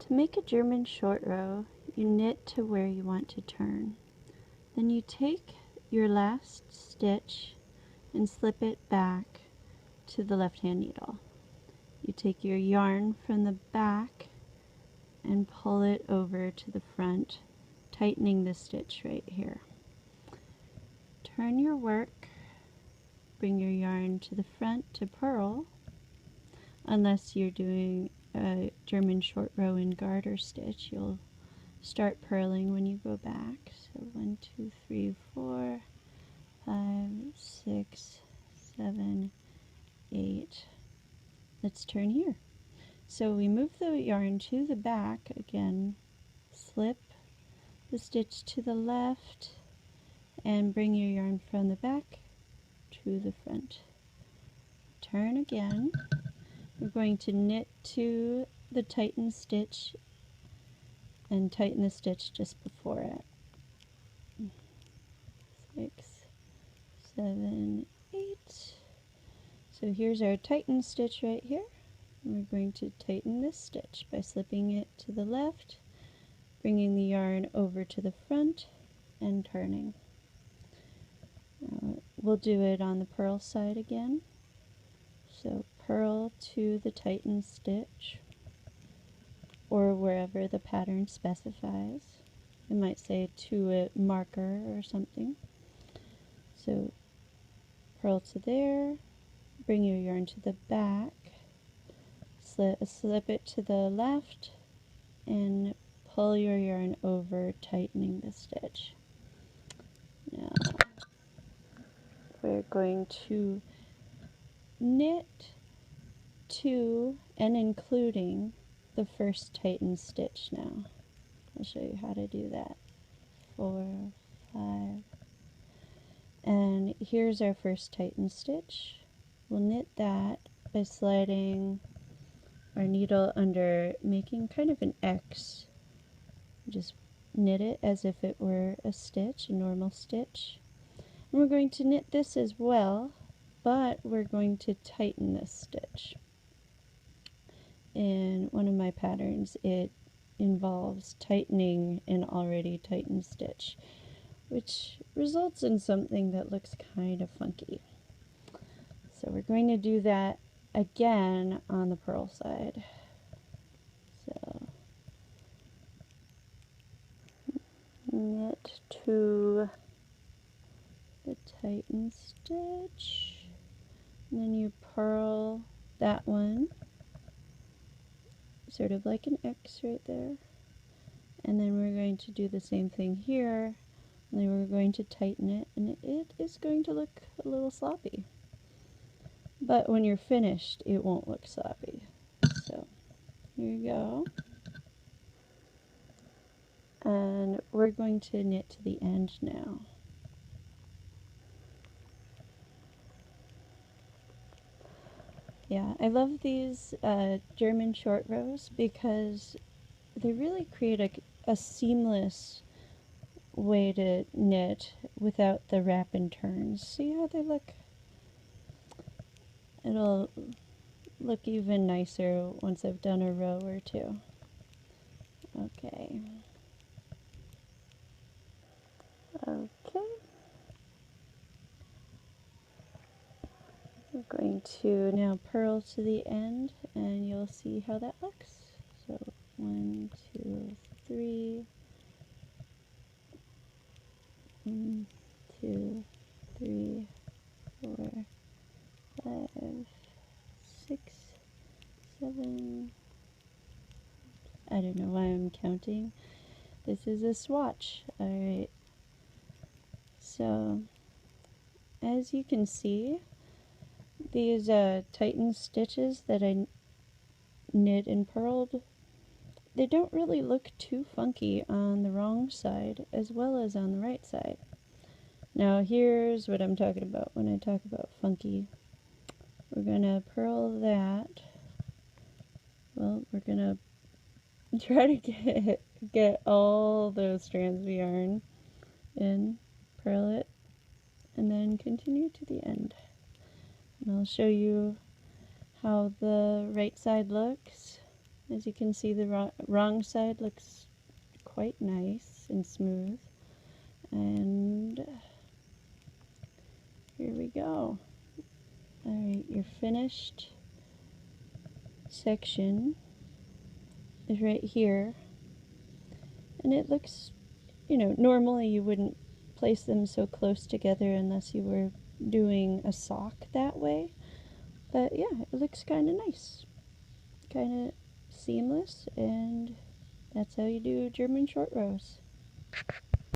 To make a German short row, you knit to where you want to turn. Then you take your last stitch and slip it back to the left-hand needle. You take your yarn from the back and pull it over to the front, tightening the stitch right here. Turn your work, bring your yarn to the front to purl, unless you're doing a German short row in garter stitch. You'll start purling when you go back. So 1, 2, 3, 4, 5, 6, 7, 8. Let's turn here. So we move the yarn to the back again, slip the stitch to the left, and bring your yarn from the back to the front. Turn again. We're going to knit to the tightened stitch and tighten the stitch just before it. 6, 7, 8. So here's our tightened stitch right here. We're going to tighten this stitch by slipping it to the left, bringing the yarn over to the front, and turning. We'll do it on the purl side again. So purl to the tightened stitch, or wherever the pattern specifies. It might say to a marker or something. So purl to there, bring your yarn to the back, slip it to the left, and pull your yarn over, tightening the stitch. Now we're going to knit to and including the first tightened stitch now. I'll show you how to do that. 4, 5, and here's our first tightened stitch. We'll knit that by sliding our needle under, making kind of an X. Just knit it as if it were a stitch, a normal stitch. And we're going to knit this as well, but we're going to tighten this stitch. In one of my patterns, it involves tightening an already tightened stitch, which results in something that looks kind of funky. So we're going to do that again on the purl side. So knit to the tightened stitch, and then you purl that one, sort of like an X right there, and then we're going to do the same thing here, and then we're going to tighten it, and it is going to look a little sloppy, but when you're finished it won't look sloppy. So here you go, and we're going to knit to the end now. Yeah, I love these German short rows because they really create a seamless way to knit without the wrap and turns. See how they look? It'll look even nicer once I've done a row or two. Okay. Okay. We're going to now purl to the end, and you'll see how that looks. So 1, 2, 3, 1, 2, 3, 4, 5, 6, 7. I don't know why I'm counting. This is a swatch. Alright. So, as you can see, these tightened stitches that I knit and purled, they don't really look too funky on the wrong side as well as on the right side. Now here's what I'm talking about when I talk about funky. We're going to purl that. Well, we're going to try to get all those strands of yarn in, purl it, and then continue to the end. And I'll show you how the right side looks. As you can see, the wrong side looks quite nice and smooth. And here we go. Alright, your finished section is right here. And it looks, you know, normally you wouldn't place them so close together unless you were doing a sock that way. But yeah, it looks kind of nice. Kind of seamless, and that's how you do German short rows.